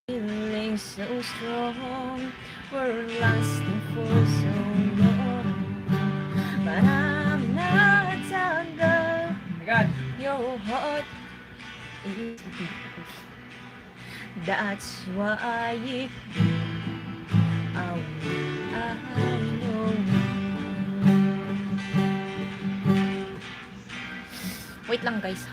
Feeling so strong, we're lasting for so long, but I'm not under your heart is deep. That's why it I know. Wait lang guys.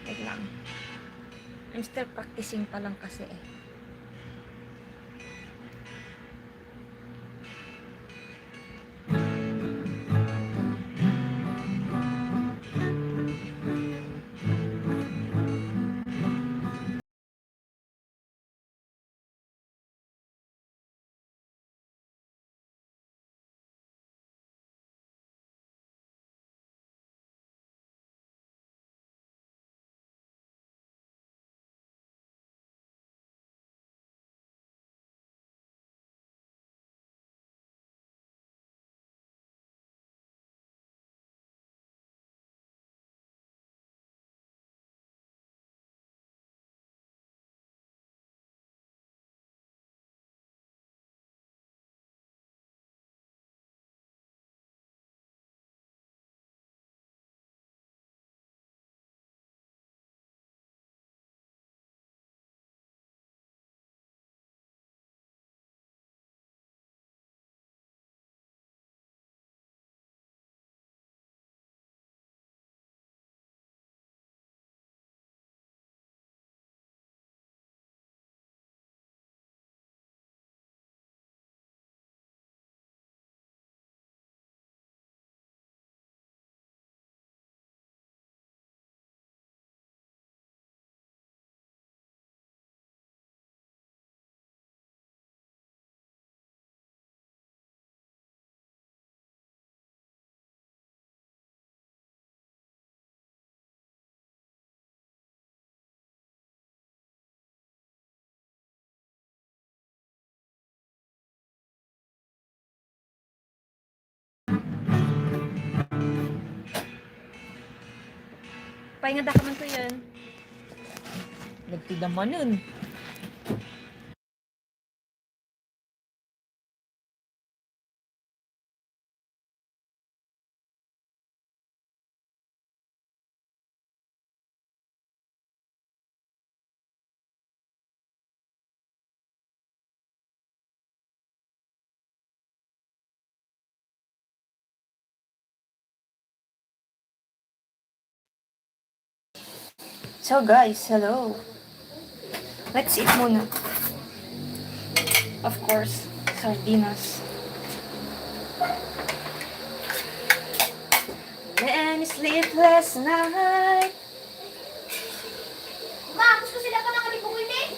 Wait lang. I'm still practicing pa lang kasi eh. Pahinga ka man to yan. Nagtidaman nun. So guys, hello. Let's eat muna. Of course, sardinas. Many sleepless night. Maamos ko sila pa ng kalibukol din.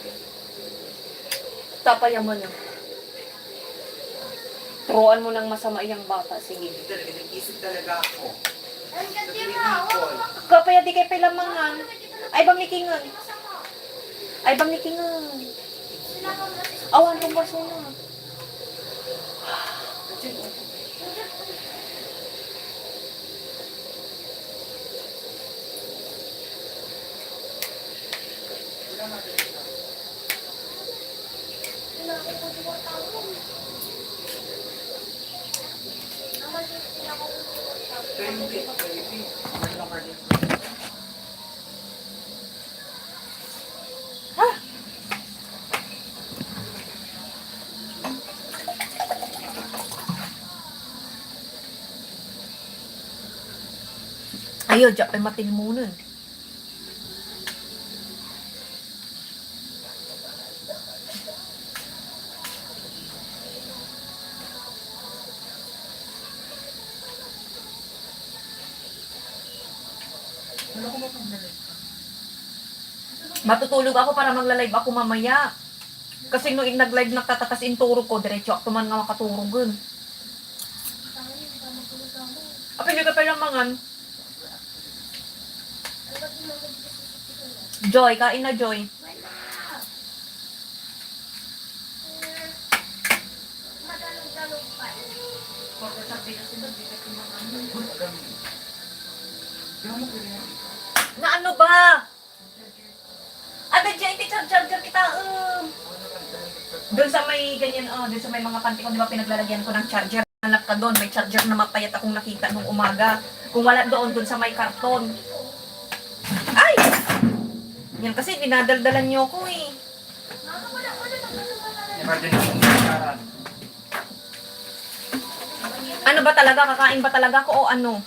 Tapayan mo na. Turuan mo ng masama iyang bata. Sige. Talaga, nag-isip talaga ako. Ang ganda mo. Kapaya di kay pilamangan. Ay bang nikingan. Ay bang nikingan. Awan kong basuna. Ayo, diyan pa matin muna. Matutulog ako para magla-live ako mamaya. Kasi nung nag-live nagtatatas inturo ko, diretso ako man nga makaturugan. Apin yung kapalangangan. Joy, kain na Joy. Na ano ba? Ate Jay, charger kita. Doon sa may ganyan, doon sa may mga panty ko, di ba pinaglalagyan ko ng charger. Hanap ka doon, may charger na mapayat akong nakita nung umaga. Kung wala doon sa may karton. Ay! Yan kasi, dinadaldalan niyo ko eh. Ano ba talaga? Kakain ba talaga ko o ano?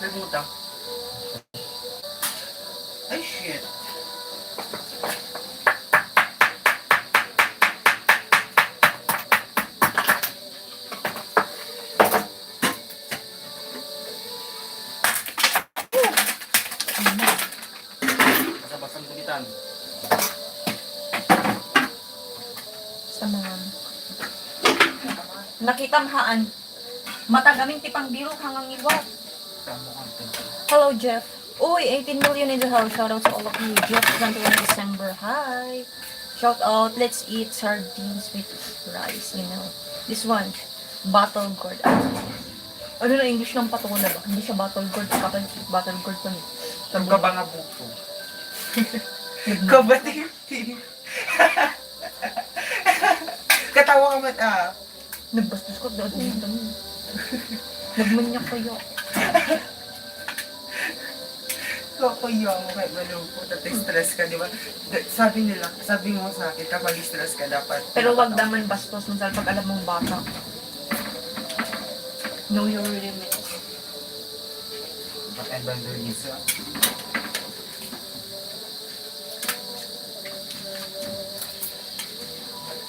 Nagmutak. Ay, shit. Basa-basang gulitan. Sa mga... Nakitamhaan. Matagaming tipang biro hangang iwat. Hello, Jeff. Uy, 18 million in the house. Shout out to all of you. Jeff, 21 December. Hi. Shout out. Let's eat sardines with rice, you know. This one, bottle gourd. Ano na English ng patola ba? Hindi siya bottle gourd. Bottle gourd pa niya. Ang ka ba nga buto? Kabati. Katawa ka ba't Nagbastos ko. Nagmanyak kayo. Kakuyo mo kahit malungkot at stress ka, di ba? Sabi mo sa akin, kapag stress ka dapat. Pero wag naman bastos mo pag alam mong bata. Know your limits. But and boundaries.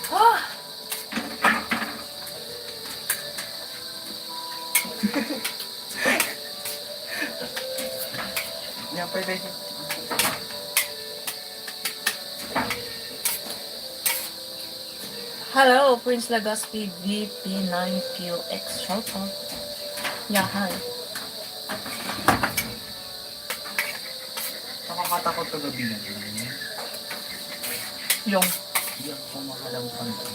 Ah! Yan, pwede. Hello, Prince Legaspi VP9QX. Shout out. Yeah, hi. Nakakatakot ka gabi na. Yung. Hindi ako makalamukan ko.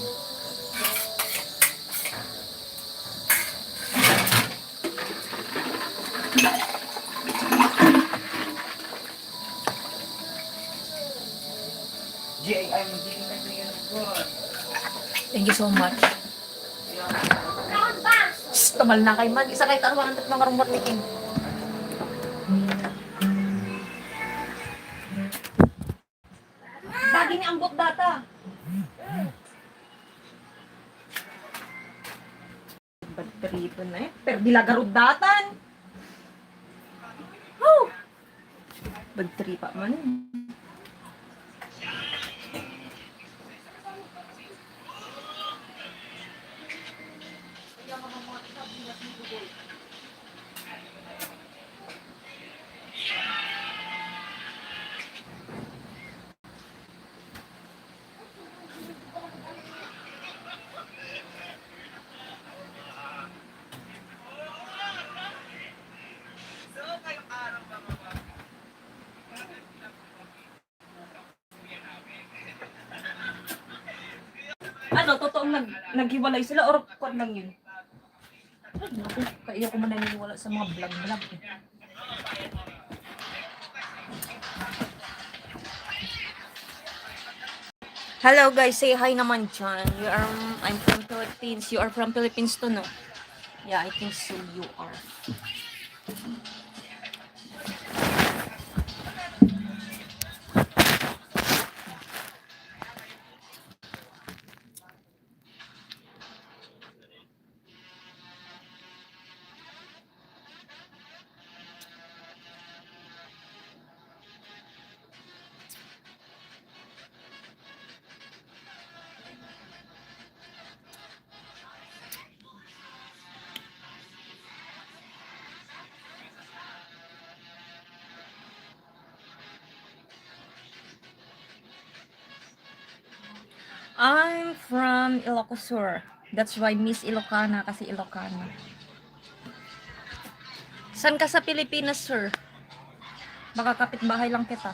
I'm giving my prayer of God. Thank you so much. Round bounce! Shhh, tamal na kay man. Isa kay tarwangan at mga rumot ni King. Dagi ni ambot data. Bagtrito na eh. Pero dilagarod datan. Oh! Bagtripa man. Ano, totoong naghiwalay sila or kwan lang yun? Naku, kaya ko man naniniwala sa mga vlog-vlog eh. Hello guys, say hi naman dyan. I'm from Philippines. You are from Philippines too, no? Yeah, I think so you are. I'm from Ilocos Sur. That's why Miss Ilocana kasi Ilocana. San ka sa Pilipinas, sir? Baka kapitbahay lang kita.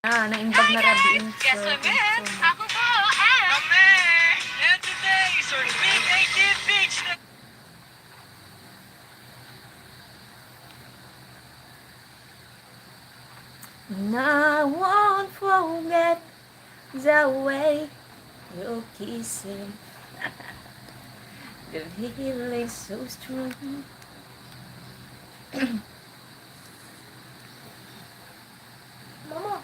Naimbag na rabi insert. Ako po, Kami! And today is our big 18th beach na And I won't forget the way you're kissing. The feeling so strong. Mama.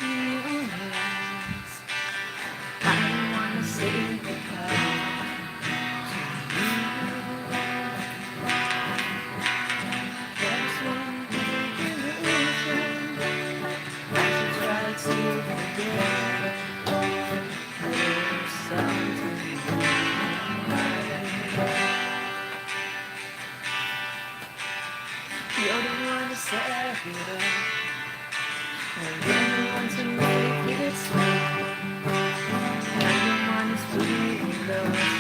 In your eyes, I wanna say goodbye to you. There's one illusion. I should try to forget. There's something you're the one that set it up. And you're the one to make it sweet. And the one who's feeling lost.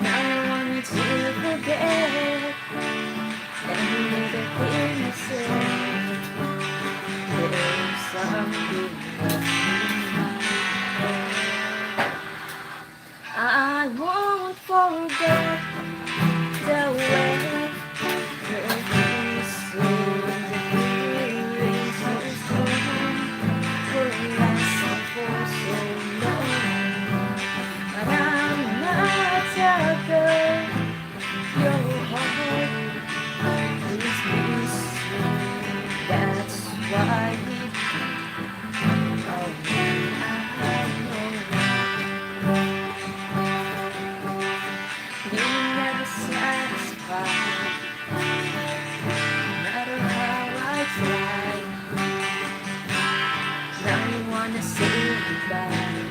Now I want you to forget every little thing you said. There's something I won't forget the way you're kissing, the feeling so strong, will last for so long. But I'm not a girl, your heart is missing. That's why oh, I know you're never satisfied. No matter how I try, now you wanna say goodbye.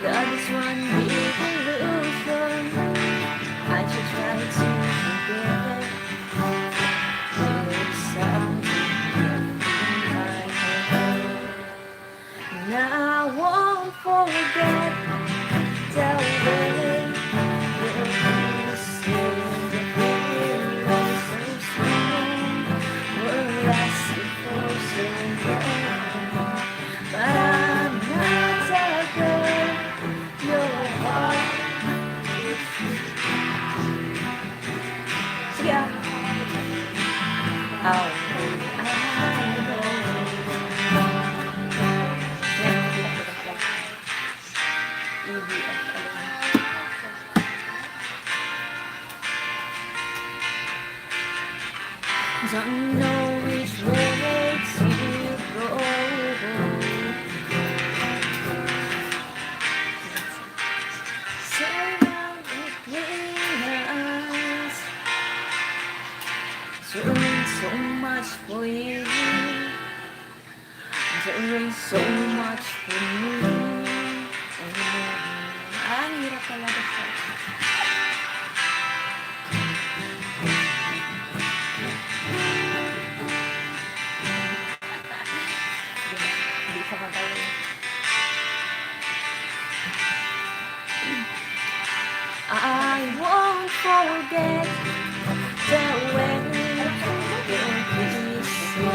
Love is one big illusion. I should try to forget. There's something in my head. Now I won't forget the way you're kissing, the feeling so strong, will last for so long. But I'm not a girl, your heart is yeah. Oh, I don't know which way to go. Surround between us, doing so much for you, doing so much for me. Ang hirap talaga siya. Hindi siya magaling. I won't forget the way you're kissing,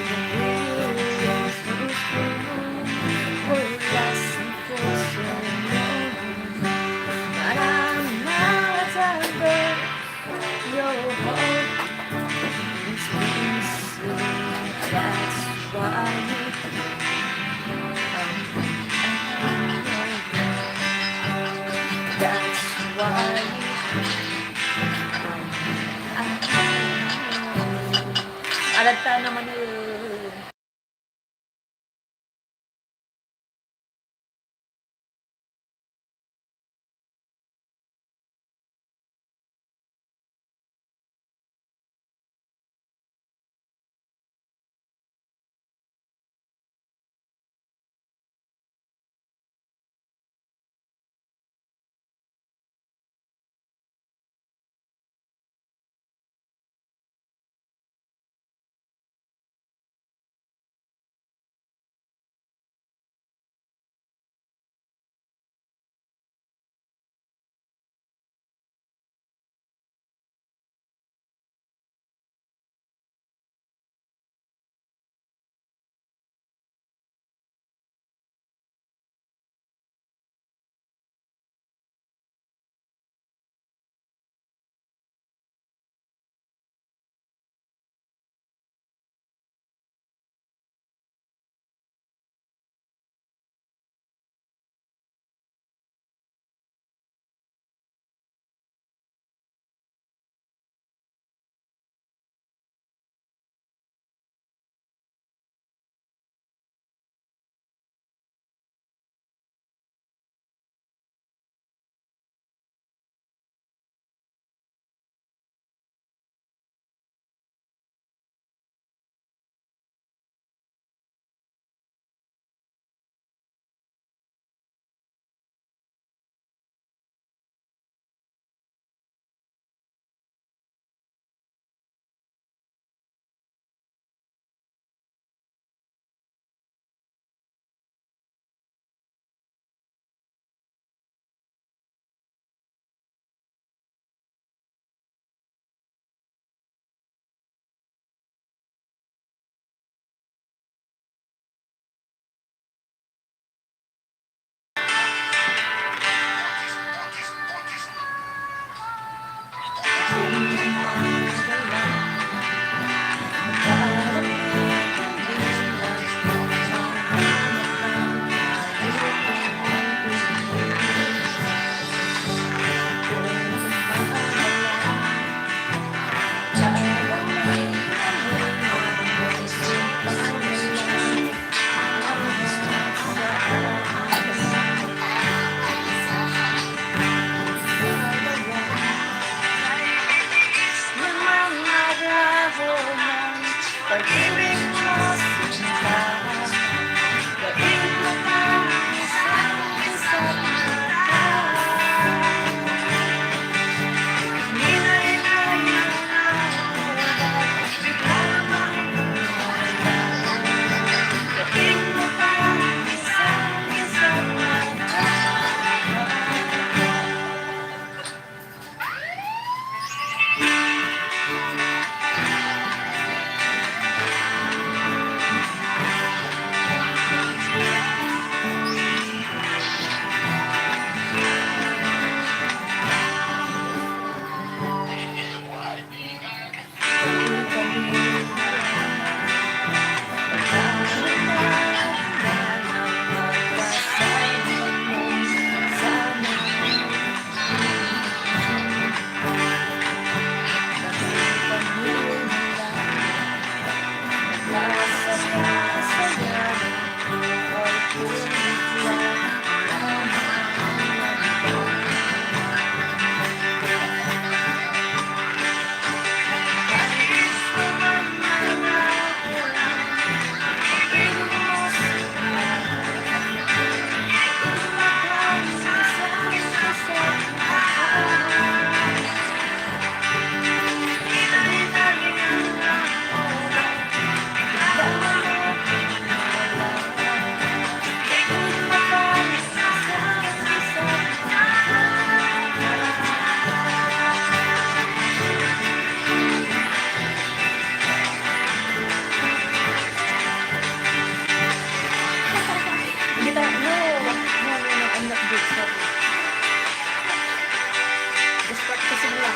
the feeling so strong, will last for so long. But I'm not a girl, your heart is missing. That's why that's why alata naman yun. Pag-ibig mo sinta, daig mo pa isang isa't mata. Hindi na inayin ang oras, bigla namang nawala. Daig mo pa isang isa't mata. I'm not good. Sorry. Just practicing lang.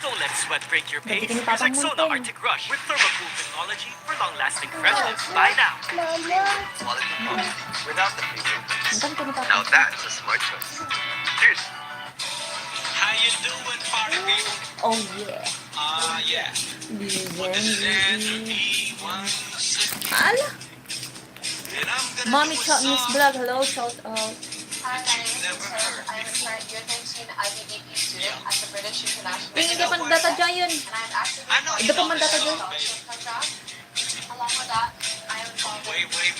Don't let sweat break your pace. Hindi Use tinatapang Rexona mo Arctic Rush with thermocool technology for long-lasting freshness. Buy now. Mama. Without the freezer. Ang dami tinatapang. Now that's a smart choice. Cheers. How you doing, party people? Oh yeah. Yeah. Ala! Mommy Chutney's vlog. Hello, shout out. Hi, my name is Sarah. I am a current year 13 IBDP student at the British International Hindi pa data dyan. and I am actively I know Ito pa man data dyan. scholarship program. Along with that, I am involved in Wait.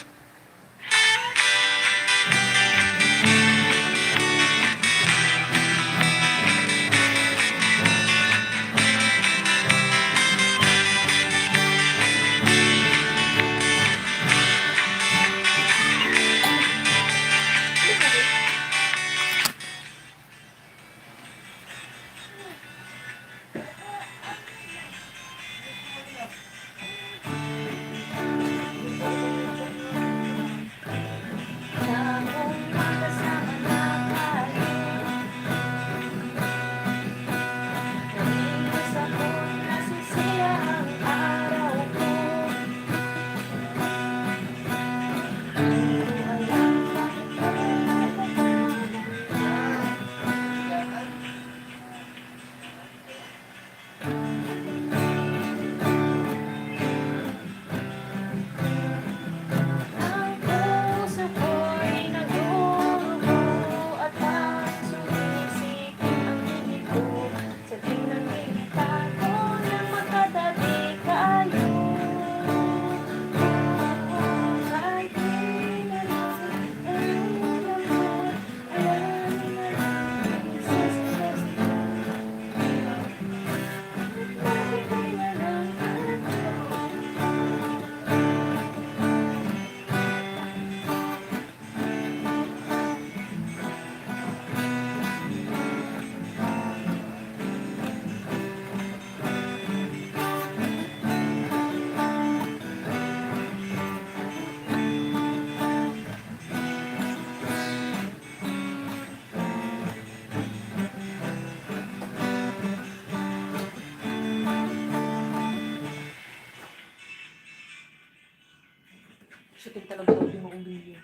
Chicken talaga daw pinakabili.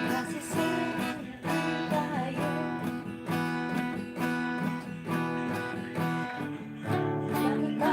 Nasisingin tayo. Bakit ba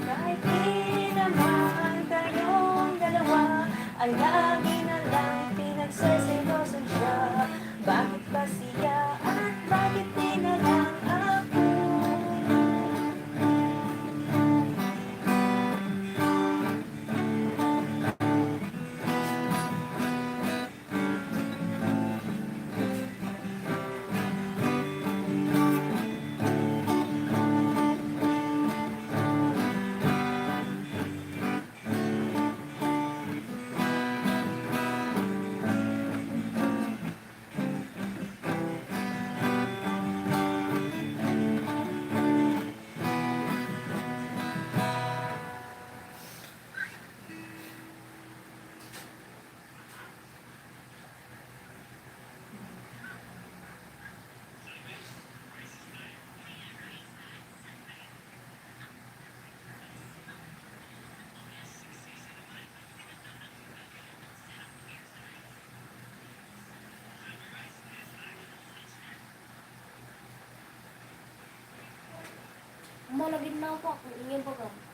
kahit di naman tayong dalawa, ang lagi na lang pinagseselosan siya. Bakit ba siya at bakit di na lang ako? Malagin na ako. Ingin pa ka.